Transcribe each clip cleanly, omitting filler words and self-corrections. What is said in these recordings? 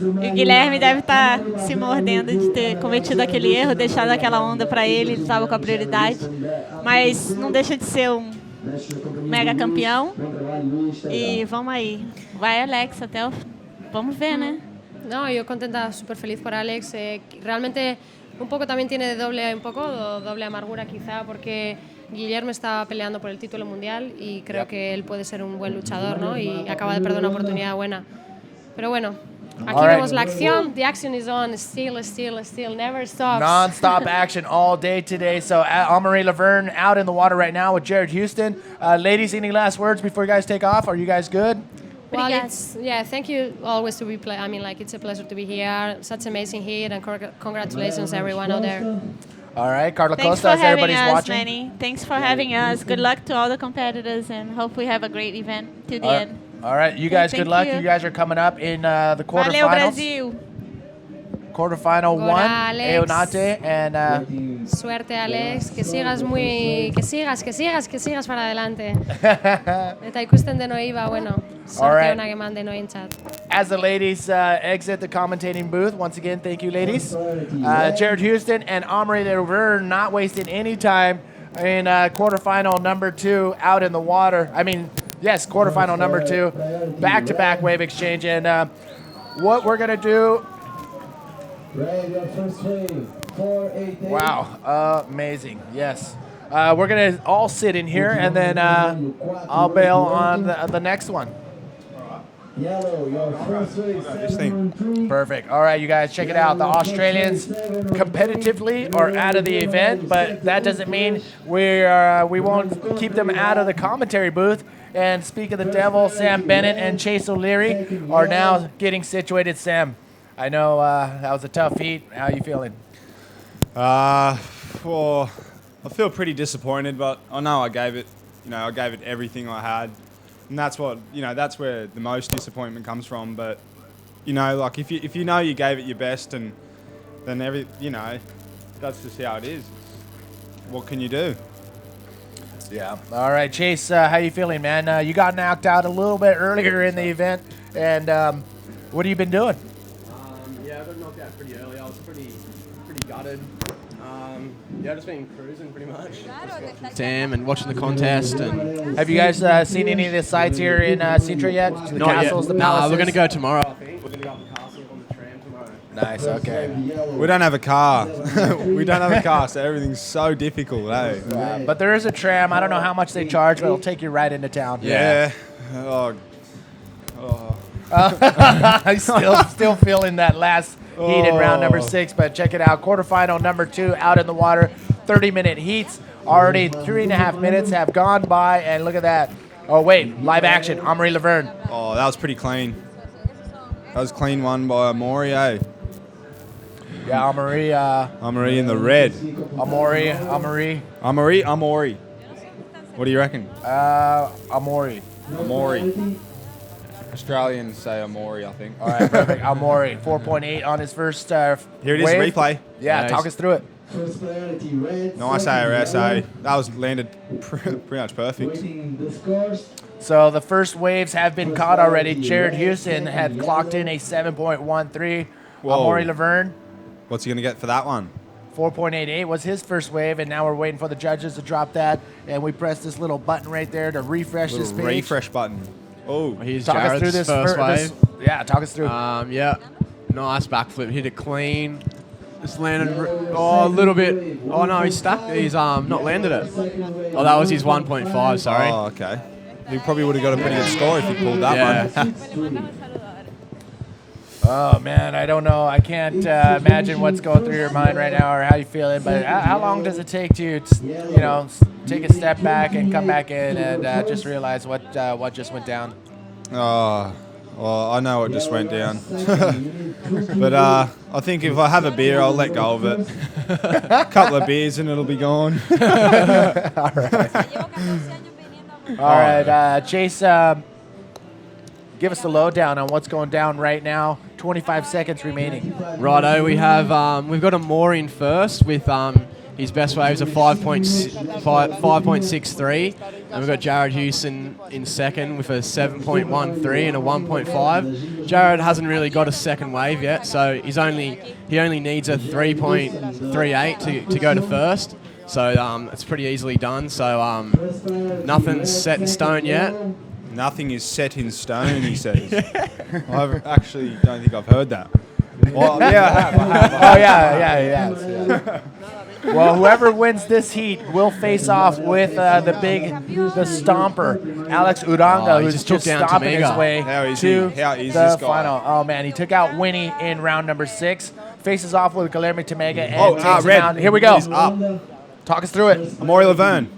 E o Guilherme deve estar se mordendo de ter cometido aquele erro, deixado aquela onda para ele estava com a prioridade. Mas não deixa de ser um mega campeão. E vamos aí. Vai, Alex, até o... Vamos ver, né? No, yo contenta, súper feliz por Alex. Realmente un poco también tiene doble amargura quizá porque Guillermo está peleando por el título mundial y creo que él puede ser un buen luchador, ¿no? Y acaba de perder una oportunidad buena. Pero bueno, aquí vemos la acción. The action is on. Still, never stops. Non-stop action all day today. So Anne-Marie Laverne out in the water right now with Jared Houston. Ladies, any last words before you guys take off? Are you guys good? Well, thank you always to be it's a pleasure to be here. Such amazing heat and congratulations everyone out there. All right, Carla Thanks Costa, for having everybody's us, watching. Manny. Thanks for having us. Good luck to all the competitors and hope we have a great event to the end. All right, you guys, good luck. You. You guys are coming up in the quarterfinals. Valeu, Brasil. Quarterfinal Gora, 1, Eonate, and suerte, Alex, que sigas para adelante. Eta ikusten deno iba, bueno, suerte onak eman denoentzat. As the ladies exit the commentating booth, once again, thank you, ladies. Jared Houston and Anne-Marie Laverne not wasting any time in quarterfinal number 2 out in the water. I mean, yes, quarterfinal number 2, back-to-back wave exchange. And what we're going to do... Wow, amazing, yes. We're going to all sit in here, and then I'll bail on the next one. Perfect. All right, you guys, check it out. The Australians competitively are out of the event, but that doesn't mean we won't keep them out of the commentary booth. And speak of the devil, Sam Bennett and Chase O'Leary are now getting situated. Sam, I know that was a tough heat. How are you feeling? Well, I feel pretty disappointed, but I know I gave it everything I had. And that's where the most disappointment comes from. But, like if you know you gave it your best and then that's just how it is. What can you do? Yeah. All right, Chase, how you feeling, man? You got knocked out a little bit earlier in the event, and what have you been doing? I got knocked out pretty early. I was pretty gutted. Just been cruising pretty much. Sam and watching the contest. And have you guys seen any of the sites here in Sintra yet? The not castles, yet. the palaces? We're going to go tomorrow, I think. We're going to go up the castle on the tram tomorrow. Nice, okay. We don't have a car. We don't have a car, so everything's so difficult, eh? But there is a tram. I don't know how much they charge, but it'll take you right into town. Yeah. I'm still feeling that last heat in round number 6, but check it out. Quarterfinal number 2 out in the water. 30-minute heats. Already 3.5 minutes have gone by, and look at that. Oh, wait, live action. Anne-Marie Laverne. Oh, that was pretty clean. That was clean one by Amori, eh? Yeah, Anne-Marie. Amori in the red. Amori. What do you reckon? Amori. Australians say Amori, I think. All right, perfect. Amori, 4.8 on his first Here it is, wave. replay. Yeah, talk us through it. Nice ARS, eh? That was landed pretty much perfect. So the first waves have been caught already. Jared Houston had clocked in a 7.13. Amori Laverne. What's he going to get for that one? 4.88 was his first wave, and now we're waiting for the judges to drop that. And we press this little button right there to refresh this page. Refresh button. Oh, here's talk Jared's us through this first wave. Yeah, talk us through. Yeah, nice backflip, hit it clean. Just landed a little bit. Oh no, he's stuck. He's not landed it. Oh, that was his 1.5. Sorry. Oh, okay. He probably would have got a pretty good score if he pulled that one. Oh man, I don't know. I can't imagine what's going through your mind right now or how you're feeling. But how long does it take to, take a step back and come back in and just realize what just went down? Oh, well, I know what just went down. But I think if I have a beer, I'll let go of it. A couple of beers and it'll be gone. All right, Chase. Give us the lowdown on what's going down right now. 25 seconds remaining. Righto, we've got a mooring first with His best wave's a 5.63, and we've got Jared Houston in second with a 7.13 and a 1.5. Jared hasn't really got a second wave yet, so he only needs a 3.38 to go to first. So it's pretty easily done. So nothing's set in stone yet. Nothing is set in stone, he says. I actually don't think I've heard that. Well, yeah, I have. Oh, yeah. Well, whoever wins this heat will face off with the stomper, Alex Uranga, who's just stomping his way to the final. Oh, man, he took out Winnie in round number 6. Faces off with Guilherme Tamega and takes him down. Here we go. Talk us through it. Amaury Laverne.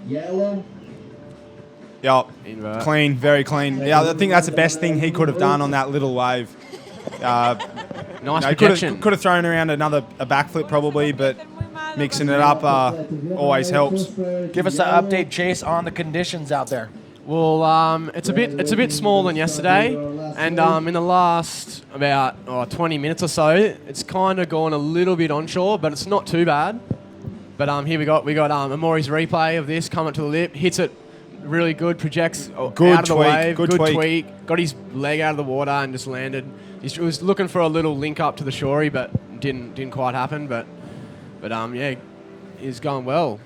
Yep. Clean, very clean. Yeah, I think that's the best thing he could have done on that little wave. Nice projection. Could have thrown around a backflip probably, but mixing it up always helps. Give us an update, Chase, on the conditions out there. Well, it's a bit smaller than yesterday, and in the last about 20 minutes or so, it's kind of gone a little bit onshore, but it's not too bad. But here we got Amaury's replay of this, coming to the lip, hits it really good, projects out of the wave, good tweak, got his leg out of the water and just landed. He was looking for a little link up to the shorey, but didn't quite happen. But yeah, he's going well.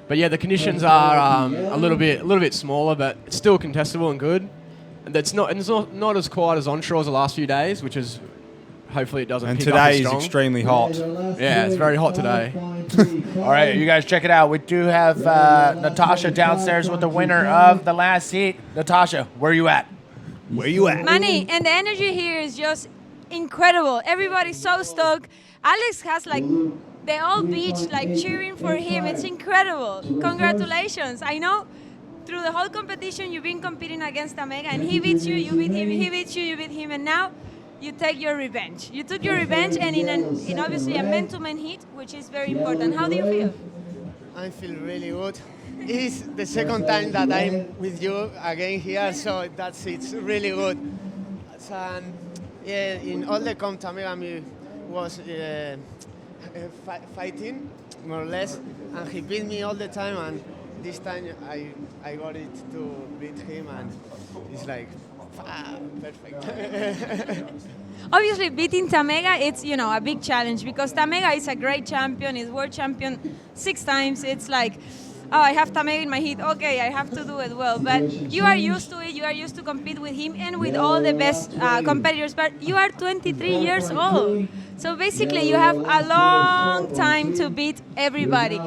But yeah, the conditions are a little bit smaller, but it's still contestable and good. And it's not as quiet as onshore as the last few days, which is hopefully it doesn't. And pick up as today is strong. extremely hot. Yeah, it's very hot today. All right, you guys check it out. We do have Natasha downstairs with the winner of the last heat. Natasha, where are you at? Manny, and the energy here is just incredible. Everybody's so stoked. Alex has like the whole beach like cheering for him. It's incredible. Congratulations. I know through the whole competition you've been competing against Tamega, and he beats you, you beat him, he beats you, you beat him, and now you take your revenge. You took your revenge, and in obviously a man-to-man heat, which is very important. How do you feel? I feel really good. It's the second time that I'm with you again here, so it's really good. And yeah, in all the comp, Tamega was fighting more or less, and he beat me all the time. And this time I got it to beat him, and it's like perfect. Obviously, beating Tamega, it's a big challenge because Tamega is a great champion. He's world champion 6 times. It's like, oh, I have Tamega in my heat. Okay, I have to do it well. But you are used to it. You are used to compete with him and with all the best competitors. But you are 23 years old. So basically, you have a long time to beat everybody.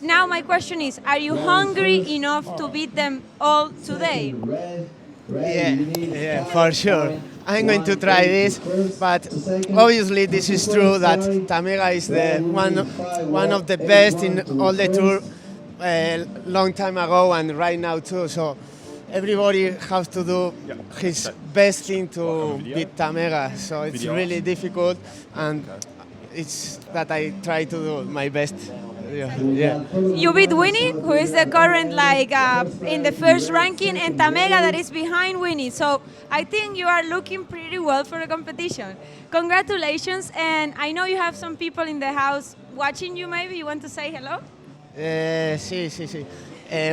Now my question is, are you hungry enough to beat them all today? Yeah, for sure. I'm going to try this, but obviously this is true that Tamega is the one of the best in all the tour a long time ago and right now too. So everybody has to do his best thing to beat Tamega. So it's really difficult, and it's that I try to do my best. Yeah. You beat Winnie, who is the current in the first ranking, and Tamega that is behind Winnie. So I think you are looking pretty well for the competition. Congratulations, and I know you have some people in the house watching you. Maybe you want to say hello? Sí.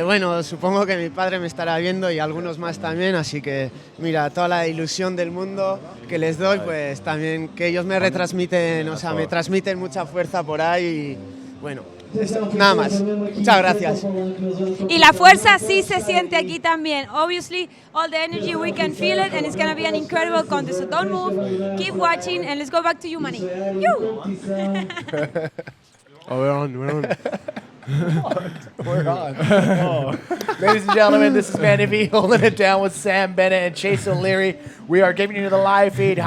Bueno, supongo que mi padre me estará viendo y algunos más también, así que mira, toda la ilusión del mundo que les doy, pues también que ellos me retransmiten, o sea, me transmiten mucha fuerza por ahí y bueno. Nada más. Muchas gracias. Y la fuerza sí se siente aquí también. Obviously, all the energy, we can feel it, and it's going to be an incredible contest. So don't move, keep watching, and let's go back to you, Manny. You! Oh, we're on. We're on. Oh. Ladies and gentlemen, this is Manny V holding it down with Sam Bennett and Chase O'Leary. We are giving you the live feed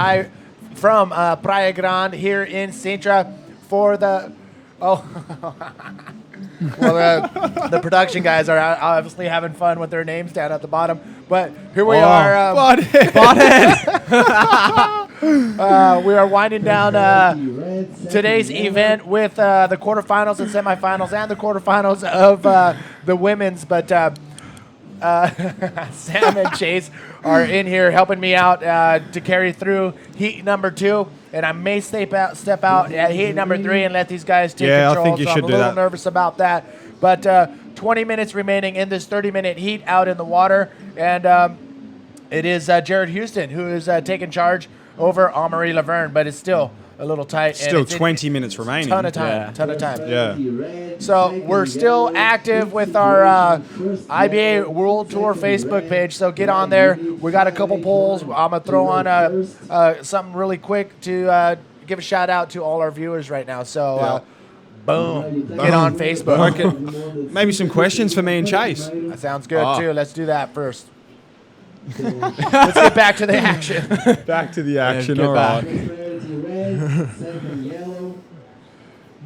from Praia Grande here in Sintra for the... Oh, well, the production guys are obviously having fun with their names down at the bottom. But here we are. We are winding down today's event with the quarterfinals and semifinals and the quarterfinals of the women's. But Sam and Chase are in here helping me out to carry through heat number 2. And I may step out at heat number 3 and let these guys take control. I think you should do that. I'm a little nervous about that. But 20 minutes remaining in this 30-minute heat out in the water. And it is Jared Houston who is taking charge over Amaury Laverne, but it's still a little tight. Still 20 minutes remaining. Ton of time. Yeah. So we're still active with our IBA World Tour Facebook page. So get on there. We got a couple polls. I'm gonna throw on something really quick to give a shout out to all our viewers right now. So boom, get on Facebook. Maybe some questions for me and Chase. That sounds good too. Let's do that first. Let's get back to the action. Back to the action. Get All back. right.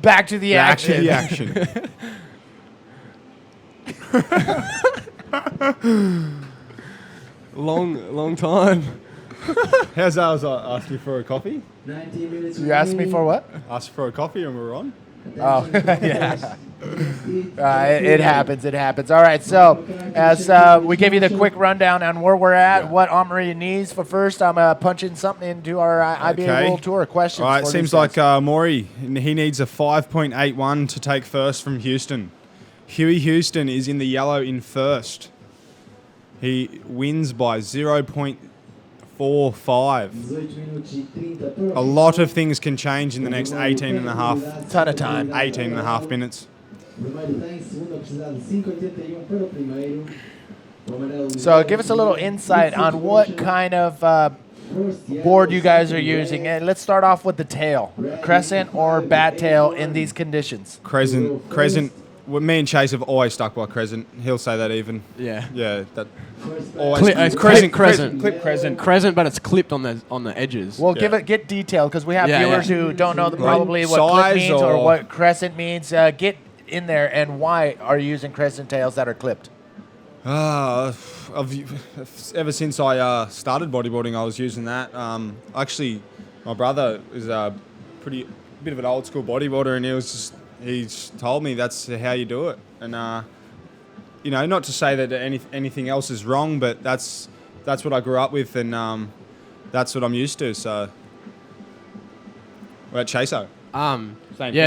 Back to the Back to action. the action. Long time. How's that? Was I asked you for a coffee? You asked me for what? Asked for a coffee and we're on. Oh, yeah. It happens. All right, so as we give you the quick rundown on where we're at, what Amaury needs. For first, I'm punching something into our IBA World Tour questions. All right, seems like Maury, he needs a 5.81 to take first from Houston. Huey Houston is in the yellow in first. He wins by 0.45. A lot of things can change in the next 18 and a half. Ton of time. 18 and a half minutes. So give us a little insight on what kind of board you guys are using. And let's start off with the tail. Crescent or bat tail in these conditions? Crescent. Well, me and Chase have always stuck by Crescent. He'll say that even. Yeah. Yeah. That always Crescent. Clip Crescent. Crescent, but it's clipped on the edges. Well, get detailed because we have viewers who don't know probably what clip means or what crescent means. Get in there, and why are you using crescent tails that are clipped? Ever since I started bodyboarding, I was using that. Actually, my brother is a bit of an old school bodyboarder, and he's told me that's how you do it. And not to say that anything else is wrong, but that's what I grew up with, and that's what I'm used to. So, what about Chaso?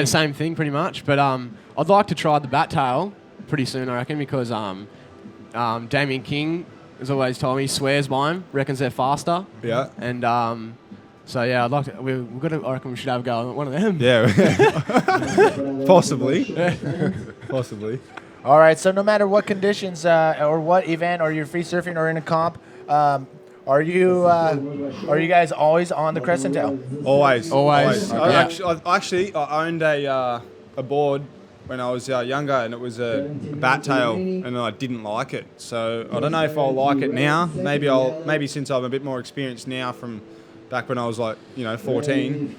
Same thing pretty much. But I'd like to try the bat tail pretty soon, I reckon, because Damien King has always told me, he swears by him, reckons they're faster. Yeah. And so yeah, I'd like to. I reckon we should have a go on one of them. Yeah. Possibly. Possibly. All right. So no matter what conditions or what event, or you're free surfing or in a comp, are you guys always on the crescent tail? Always. Okay. I owned a board when I was younger, and it was a bat tail, and I didn't like it. So I don't know if I'll like it now. Maybe since I'm a bit more experienced now from back when I was 14.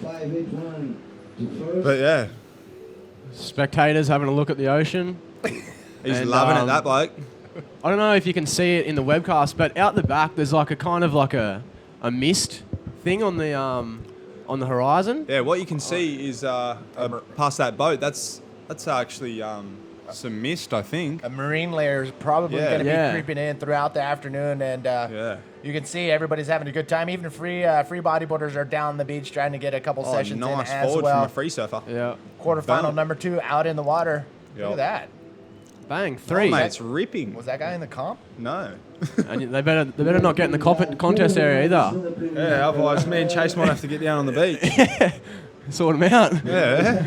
But yeah. Spectators having a look at the ocean. He's loving it, that bloke. I don't know if you can see it in the webcast, but out the back there's a kind of a mist thing on the horizon. Yeah, what you can see is past that boat. That's actually some mist, I think. A marine layer is probably going to be creeping in throughout the afternoon, and you can see everybody's having a good time. Even free bodyboarders are down the beach trying to get a couple sessions in as forward well. From a free surfer. Yeah. Quarterfinal number 2 out in the water. Yep. Look at that. Bang, 3. Oh, mate, it's ripping. Was that guy in the comp? No. And they better not get in the contest area either. Yeah, otherwise me and Chase might have to get down on the beach. Sort them out. Yeah.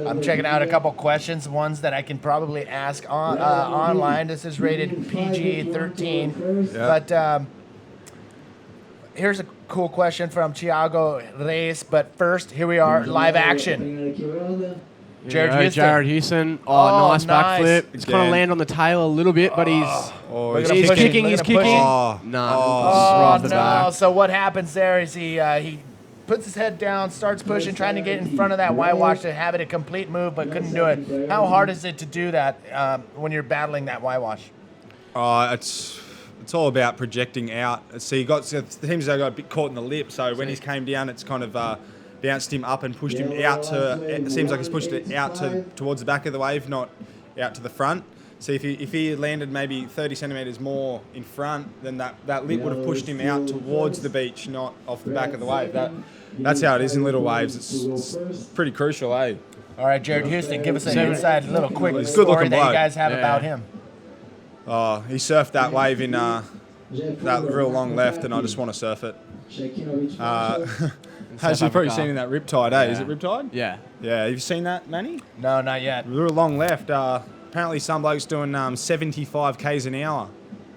I'm checking out a couple questions, ones that I can probably ask online. This is rated PG-13. Yeah. But here's a cool question from Thiago Reyes. But first, here we are, live action. Jared Houston. Oh, nice backflip. He's kind of land on the tail a little bit, but he's kicking. He's kicking. No. So what happens there is he puts his head down, starts pushing, trying to get in front of that Y-wash to have it a complete move, but couldn't do it. How hard is it to do that when you're battling that Y-wash? It's all about projecting out. So he seems like got a bit caught in the lip. So when he came down, it's kind of bounced him up and pushed him out to. It seems like he's pushed it out towards the back of the wave, not out to the front. So if he had landed maybe 30 centimetres more in front, then that lip would have pushed him out towards the beach, not off the back of the wave. That's how it is in little waves. It's pretty crucial, eh? All right, Jared Houston, give us an inside little quick He's a story good-looking that you bloke. guys have about him. Oh, he surfed that wave in that real long left, and I just want to surf it. As you've probably seen in that riptide, eh? Is it riptide? Yeah. Yeah, have you seen that, Manny? No, not yet. Real long left. Apparently some bloke's doing 75 k's an hour.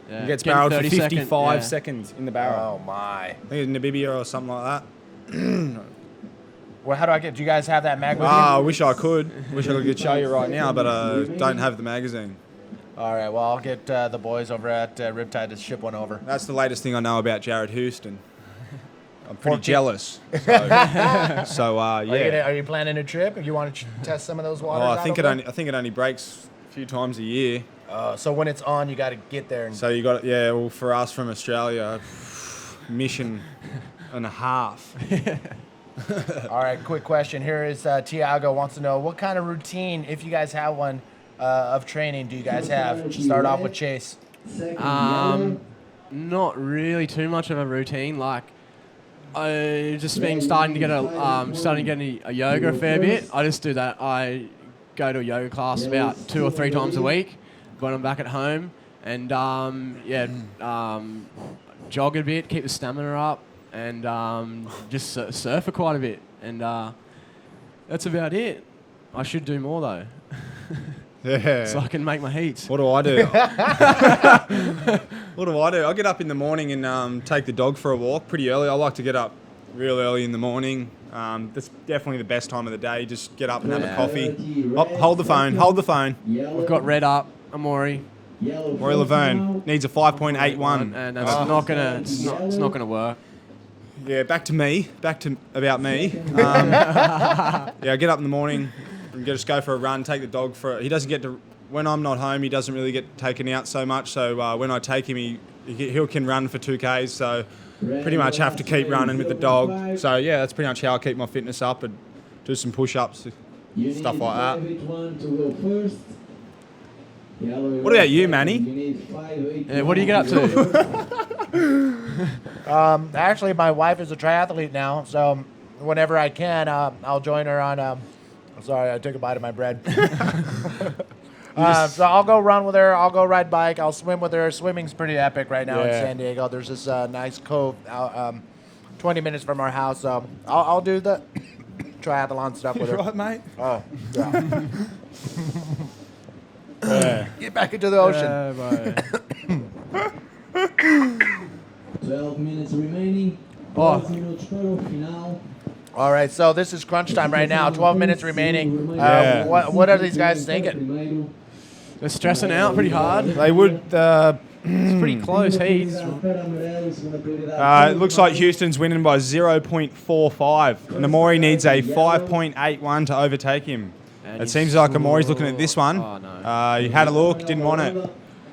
Yeah. He gets Getting barreled for 30 55 seconds in the barrel. Oh, my. I think it's Namibia or something like that. Well, how do I get... Do you guys have that mag with you? I wish I could. Wish I could show you right now, but I don't have the magazine. All right, well, I'll get the boys over at Riptide to ship one over. That's the latest thing I know about Jared Houston. I'm pretty jealous. So yeah. Are you planning a trip? If you want to test some of those waters? I think it only breaks a few times a year. So when it's on, you got to get there. And so you got well, for us from Australia, mission and a half. All right, quick question. Here is Tiago wants to know what kind of routine, if you guys have one, of training do you guys have? Start off with Chase. Not really too much of a routine. Like, I just been starting to get a yoga a fair bit. I just do that. I go to a yoga class about 2 or 3 times a week when I'm back at home, and jog a bit, keep the stamina up, and just surf for quite a bit. And that's about it. I should do more though. Yeah. So I can make my heats. What do I do? What do I do? I get up in the morning and take the dog for a walk pretty early. I like to get up real early in the morning. That's definitely the best time of the day. Just get up and have a coffee. Oh, hold the phone. We've got Red up, Amori. Roy Laverne needs a 5.81. And that's it's not gonna work. Yeah, back to about me. I get up in the morning and just go for a run, take the dog for he doesn't get to, when I'm not home, he doesn't really get taken out so much. So when I take him, he can run for 2Ks. So pretty much have to keep running with the dog. So yeah, that's pretty much how I keep my fitness up and do some push-ups, stuff like that. What about you, Manny? What do you get up to? Actually, my wife is a triathlete now, so whenever I can, I'll join her on. Sorry, I took a bite of my bread. So I'll go run with her. I'll go ride bike. I'll swim with her. Swimming's pretty epic right now in San Diego. There's this nice cove 20 minutes from our house. So I'll do the triathlon stuff with her. Right, mate? Oh, yeah. Get back into the ocean. 12 minutes remaining. All right, so this is crunch time right now. 12 minutes remaining. What are these guys thinking? They're stressing out pretty hard. They would. It's pretty close heats. It looks like Houston's winning by 0.45. And Amori needs a 5.81 to overtake him. It seems like Amori's looking at this one. Oh, no. He had a look, didn't want it.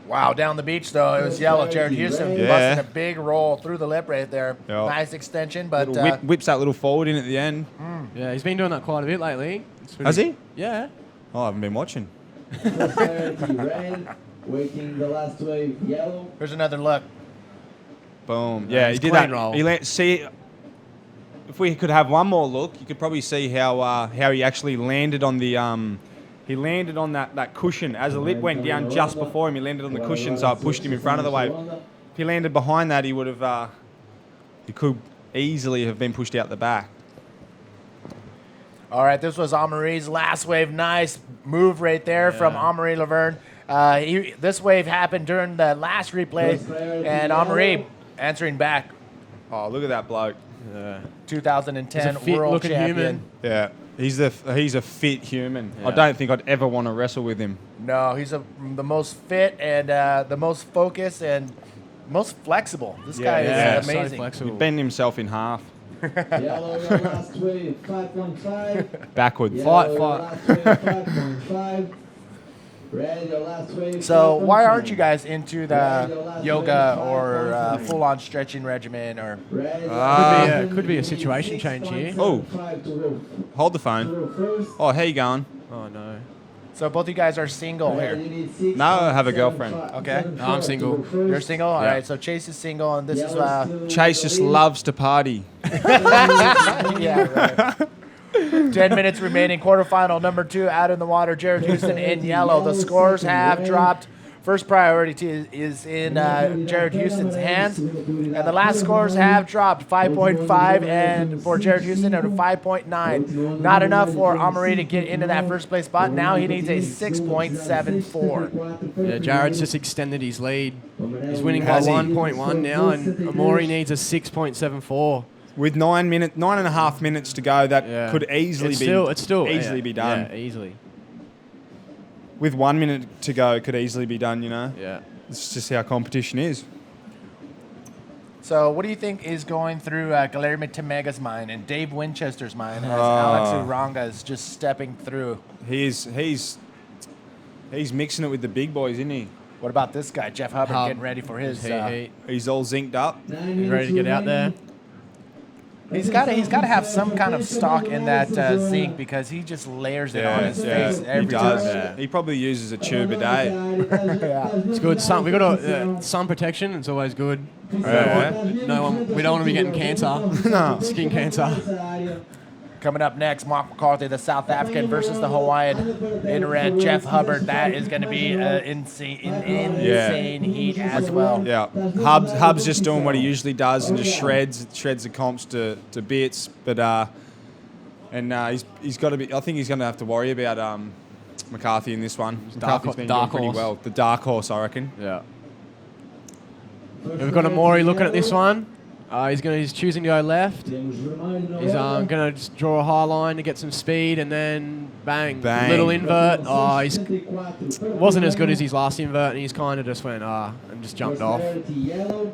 Wow, down the beach, though, it was yellow. Jared Houston busting a big roll through the lip right there. Yeah. Nice extension, but... whips that little forward in at the end. Yeah, he's been doing that quite a bit lately. Has he? Yeah. Oh, I haven't been watching. Waiting the last wave, yellow. Here's another look. Boom. Yeah, he did clean that. roll. See, if we could have one more look, you could probably see how he actually landed on the... He landed on that cushion. As the lip went down just before him, he landed on the cushion, so it pushed him in front of the wave. If he landed behind that, he would have... he could easily have been pushed out the back. All right, this was Amari's last wave. Nice move right there from Amari Laverne. This wave happened during the last replay, and Amari answering back. Oh, look at that bloke. 2010 world champion. Human. Yeah, he's a fit human. Yeah. I don't think I'd ever want to wrestle with him. No, he's the most fit and the most focused and most flexible. This guy is amazing. So flexible. He bent himself in half. Yellow, your last wave, 5.5. Backwards. Yellow, your last wave, 5.5. So why aren't you guys into the yoga or full-on stretching regimen? Or Could be a situation change here. Oh, hold the phone. Oh, how you going? Oh no. so both you guys are single here. No, I have a girlfriend. Okay. No, I'm single. You're single? All Yeah. right, so Chase is single, and this is... Chase just loves to party. yeah, right. 10 minutes remaining. Quarterfinal number 2 out in the water. Jared Houston in yellow. The scores have dropped. First priority is in Jared Houston's hands. And the last scores have dropped. 5.5 and for Jared Houston and a 5.9. Not enough for Amari to get into that first place spot. Now he needs a 6.74. Yeah, Jared's just extended his lead. He's winning by 1.1 now, and Amori needs a 6.74. With 9.5 minutes to go, that could easily be done. Yeah, easily. With 1 minute to go, it could easily be done, you know? Yeah. It's just how competition is. So what do you think is going through Guilherme Temega's mind and Dave Winchester's mind as Alex Uranga is just stepping through? He's mixing it with the big boys, isn't he? What about this guy, Jeff Hubbard, getting ready for his... He's all zinced up. He's ready to get out there. He's got to have some kind of stock in that zinc because he just layers it on his face every time. He does. Yeah. He probably uses a tube a day. It's good. We got sun protection. It's always good. We don't want to be getting cancer. No. Skin cancer. Coming up next, Mark McCarthy, the South African versus the Hawaiian in red. Jeff Hubbard, that is going to be insane heat as well. Yeah, Hub's just doing what he usually does and just shreds the comps to bits. But he's got to be. I think he's going to have to worry about McCarthy in this one. McCarthy's been doing pretty well. The dark horse, I reckon. Yeah. We've got Amori looking at this one. He's choosing to go left. He's going to just draw a high line to get some speed, and then bang. Little invert. He wasn't as good as his last invert, and he's kind of just went and just jumped off. Well,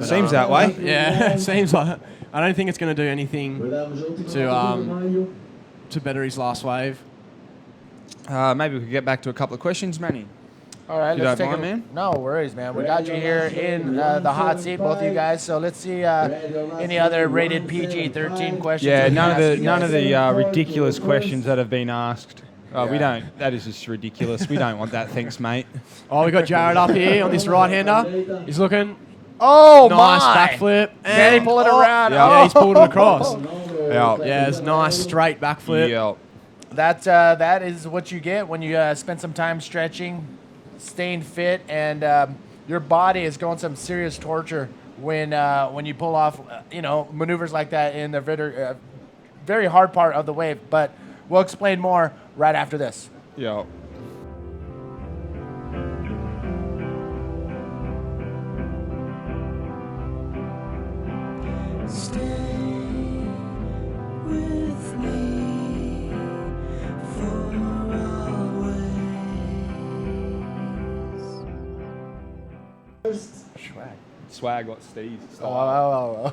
it seems that way. Yeah, it seems like. I don't think it's going to do anything to better his last wave. Maybe we could get back to a couple of questions, Manny. All right, let's take man. No worries, man. We got you here in the hot seat, both of you guys. So let's see any other rated PG-13 questions. Yeah, none of the ridiculous questions that have been asked. We don't. That is just ridiculous. We don't want that. Thanks, mate. Oh, we got Jared up here on this right-hander. He's looking. Oh, nice my. backflip. And he pull it around. Yeah, he's pulled it across. Yeah, it's nice straight backflip. Yeah. That is what you get when you spend some time stretching, staying fit, and your body is going some serious torture when you pull off maneuvers like that in the very hard part of the wave. But we'll explain more right after this. Yeah. Swag what Steve style.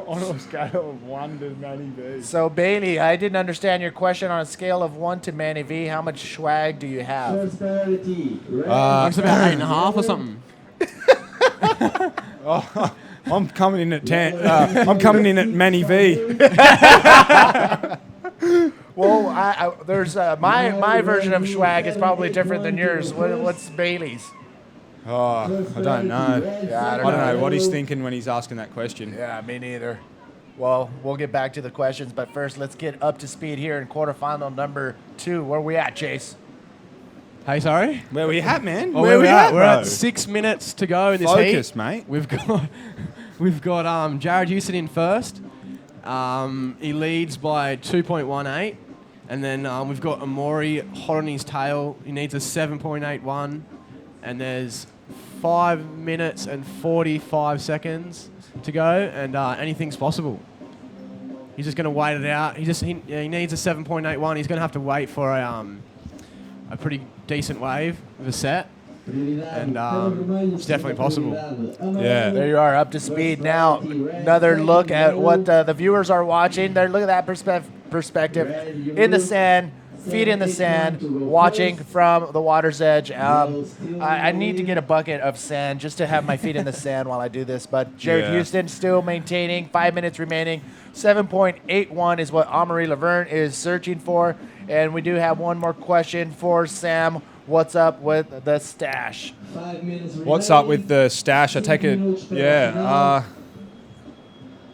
On a scale of 1 to Manny V. So Bailey, I didn't understand your question. On a scale of 1 to Manny V, how much swag do you have? It's about 8.5 or something. I'm coming in at 10. I'm coming in at Manny V. Well, there's my version of swag is probably different than yours. What's Bailey's? I don't know. Yeah, I don't know what he's thinking when he's asking that question. Yeah, me neither. Well, we'll get back to the questions, but first let's get up to speed here in quarterfinal number 2. Where we at, Chase? Hey, sorry? Where we at, man? Where we at? We're at 6 minutes to go in this heat. Focus, mate. We've got Jared Houston in first. He leads by 2.18. And then we've got Amori hot on his tail. He needs a 7.81. And there's 5 minutes and 45 seconds to go, and anything's possible. He's just going to wait it out. He needs a 7.81. He's going to have to wait for a pretty decent wave with a set, and it's definitely possible. Yeah. There you are, up to speed now. Another look at what the viewers are watching. Look at that perspective in the sand. feet in the sand, watching from the water's edge. I need to get a bucket of sand just to have my feet in the sand while I do this. But Jared Houston still maintaining. 5 minutes remaining. 7.81 is what Amaury Laverne is searching for. And we do have one more question for Sam. What's up with the stash? What's up with the stash? I take it,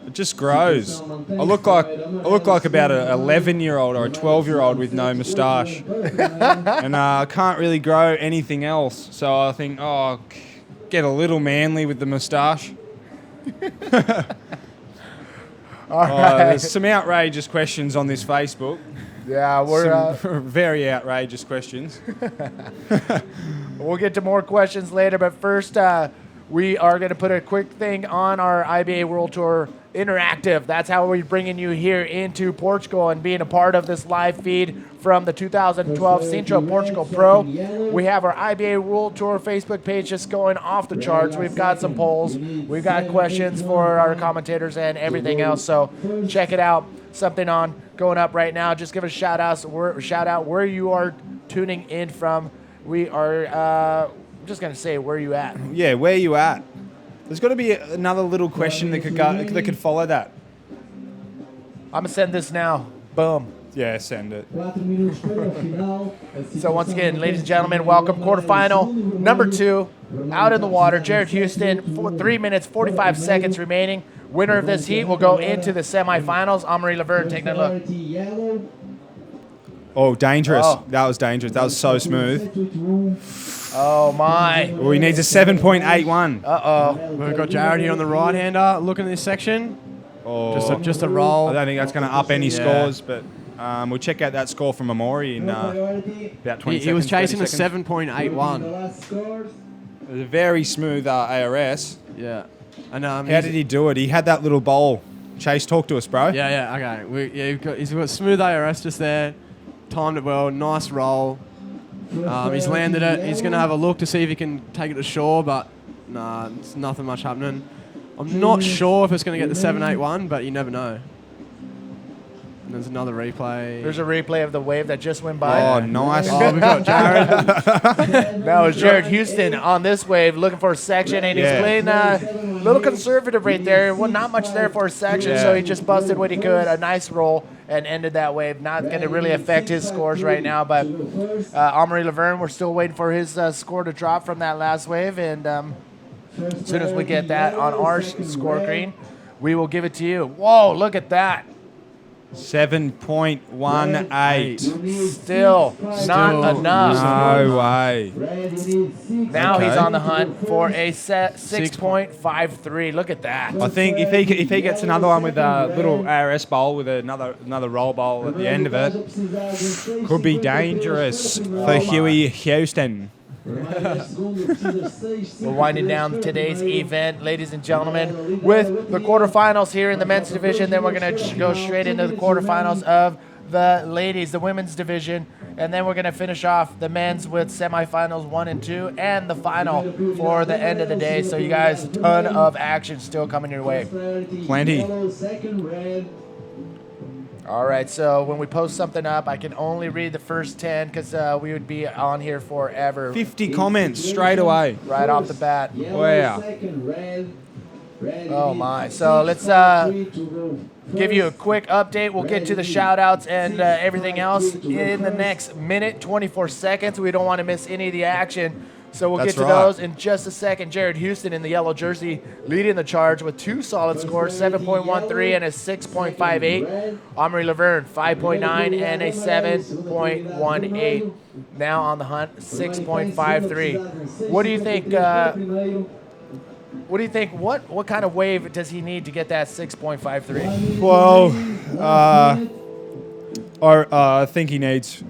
it just grows. I look like about an 11-year-old or a 12-year-old with no moustache, and I can't really grow anything else. So I think, get a little manly with the moustache. All right. There's some outrageous questions on this Facebook. Yeah, we're very outrageous questions. We'll get to more questions later, but first we are going to put a quick thing on our IBA World Tour Interactive. That's how we're bringing you here into Portugal and being a part of this live feed from the 2012 Sintra Portugal Pro. We have our IBA World Tour Facebook page just going off the charts. We've got some polls. We've got questions for our commentators and everything else, so check it out. Something on going up right now. Just give a shout out where you are tuning in from. We are just going to say where you at. Yeah, where you at? There's got to be another little question that could follow that. I'm going to send this now. Boom. Yeah, send it. So once again, ladies and gentlemen, welcome. Quarterfinal number 2 out in the water. Jared Houston, 3 minutes, 45 seconds remaining. Winner of this heat will go into the semifinals. Amaury Laverne, take that look. Oh, dangerous. Oh. That was dangerous. That was so smooth. Oh, my. Oh, he needs a 7.81. Uh-oh. We've got Jared here on the right-hander looking at this section. Oh. Just a roll. I don't think that's going to up any scores, but we'll check out that score from Amaury in about 20 seconds. He was chasing a 30 seconds. 7.81. It was a very smooth ARS. Yeah. And how did he do it? He had that little bowl. Chase, talk to us, bro. Yeah, okay. He's got smooth ARS just there. Timed it well. Nice roll. He's landed it. He's going to have a look to see if he can take it to shore, but nah, it's nothing much happening. I'm not sure if it's going to get the 7.81, but you never know. And there's another replay. There's a replay of the wave that just went by. Oh, nice. Oh, we've got Jared. That was Jared Houston on this wave looking for a section, and he's playing a little conservative right there. Well, not much there for a section, so he just busted what he could. A nice roll and ended that wave. Not going to really affect his scores right now, but Amaury Laverne, we're still waiting for his score to drop from that last wave, and as soon as we get that on our score screen, we will give it to you. Whoa, look at that. 7.18. Still not enough. No way. Now he's on the hunt for a 6.53. Look at that. I think if he gets another one with a little ARS bowl with another roll bowl at the end of it, could be dangerous for Huey Houston. We're winding down today's event, ladies and gentlemen, with the quarterfinals here in the men's division. Then we're going to go straight into the quarterfinals of the ladies, the women's division. And then we're going to finish off the men's with semifinals 1 and 2 and the final for the end of the day. So you guys, a ton of action still coming your way. Plenty. All right, so when we post something up, I can only read the first 10 because we would be on here forever. 50 comments straight away. Right off the bat. Wow. Oh, my. So let's give you a quick update. We'll get to the shout-outs and everything else in the next minute, 24 seconds. We don't want to miss any of the action. So we'll get to those in just a second. Jared Houston in the yellow jersey leading the charge with 2 solid scores, 7.13 and a 6.58. Amaury Laverne, 5.9 and a 7.18. Now on the hunt, 6.53. What do you think? What do you think? What kind of wave does he need to get that 6.53? Well, I think he needs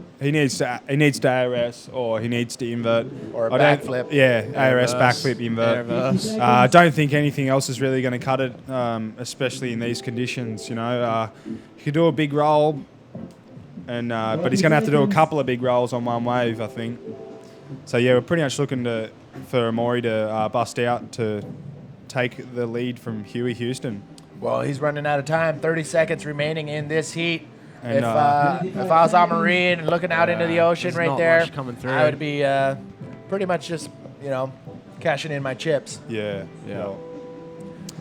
to ARS or he needs to invert or a backflip. Yeah, ARS backflip invert. I don't think anything else is really going to cut it, especially in these conditions. You know, he could do a big roll, and but he's going to have to do a couple of big rolls on one wave, I think. So yeah, we're pretty much looking for Amaury to bust out to take the lead from Huey Houston. Well, he's running out of time. 30 seconds remaining in this heat. And, if I was on Marine and looking out into the ocean There's right not there, much coming through. I would be pretty much just, cashing in my chips. Yeah. Yeah.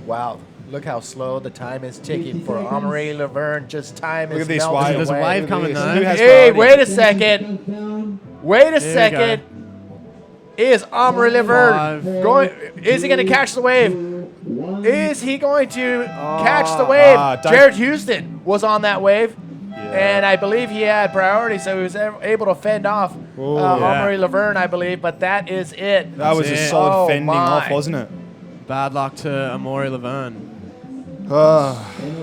Wow. Look how slow the time is ticking for Amory Laverne. Just time Look is at this melting wave. There's a away. wave Look at coming this. though. Who has Hey, priority? wait a second. Wait a second. Is Amory Laverne going? Is he going to catch the wave? Is he going to catch the wave? don't- Jared Houston was on that wave. Yeah. And I believe he had priority, so he was able to fend off Amory Laverne, I believe. But that is it. That was a it. solid Oh, fending my. off, wasn't it? Bad luck to Amaury Laverne. Ah.